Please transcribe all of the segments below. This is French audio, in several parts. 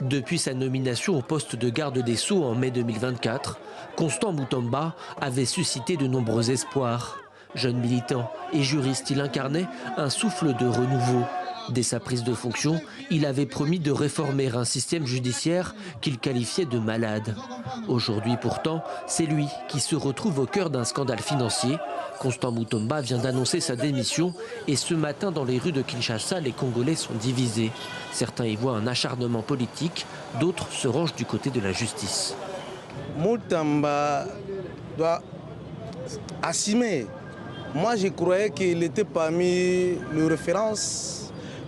Depuis sa nomination au poste de garde des Sceaux en mai 2024, Constant Mutamba avait suscité de nombreux espoirs. Jeune militant et juriste, il incarnait un souffle de renouveau. Dès sa prise de fonction, il avait promis de réformer un système judiciaire qu'il qualifiait de malade. Aujourd'hui pourtant, c'est lui qui se retrouve au cœur d'un scandale financier. Constant Mutamba vient d'annoncer sa démission et ce matin dans les rues de Kinshasa, les Congolais sont divisés. Certains y voient un acharnement politique, d'autres se rangent du côté de la justice. Mutamba doit assumer. Moi je croyais qu'il était parmi les références.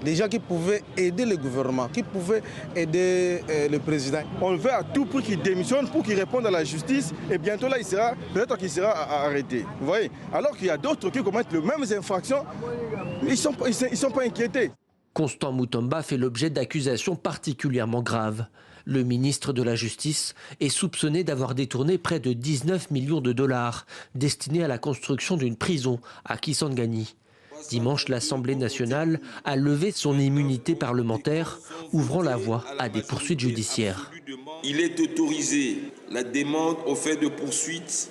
Des gens qui pouvaient aider le gouvernement, qui pouvaient aider le président. On veut à tout prix qu'il démissionne pour qu'il réponde à la justice et bientôt là, peut-être qu'il sera arrêté. Vous voyez? Alors qu'il y a d'autres qui commettent les mêmes infractions, ils ne sont pas inquiétés. Constant Mutamba fait l'objet d'accusations particulièrement graves. Le ministre de la Justice est soupçonné d'avoir détourné près de 19 millions de dollars destinés à la construction d'une prison à Kisangani. Dimanche, l'Assemblée nationale a levé son immunité parlementaire, ouvrant la voie à des poursuites judiciaires. Il est autorisé la demande aux faits de poursuite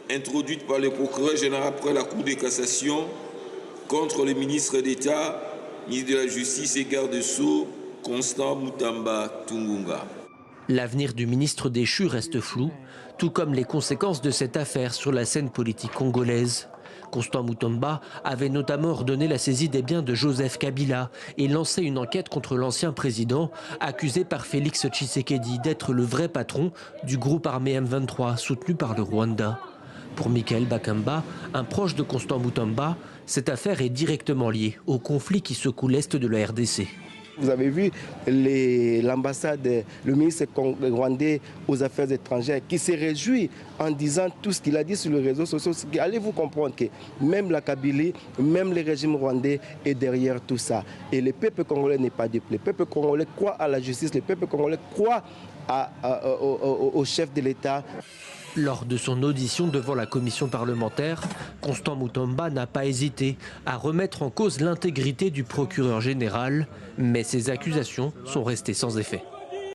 introduite par le procureur général après la Cour de cassation contre le ministre d'État, ministre de la Justice et garde des Sceaux, Constant Mutamba Tungunga. L'avenir du ministre déchu reste flou, tout comme les conséquences de cette affaire sur la scène politique congolaise. Constant Mutamba avait notamment ordonné la saisie des biens de Joseph Kabila et lancé une enquête contre l'ancien président, accusé par Félix Tshisekedi d'être le vrai patron du groupe armé M23 soutenu par le Rwanda. Pour Michael Bakamba, un proche de Constant Mutamba, cette affaire est directement liée au conflit qui secoue l'est de la RDC. Vous avez vu l'ambassade, le ministre rwandais aux Affaires étrangères qui se réjouit en disant tout ce qu'il a dit sur les réseaux sociaux. Allez-vous comprendre que même la Kabylie, même le régime rwandais est derrière tout ça. Et le peuple congolais n'est pas dupe. Le peuple congolais croit à la justice, le peuple congolais croit au chef de l'État. Lors de son audition devant la commission parlementaire, Constant Mutamba n'a pas hésité à remettre en cause l'intégrité du procureur général, mais ses accusations sont restées sans effet.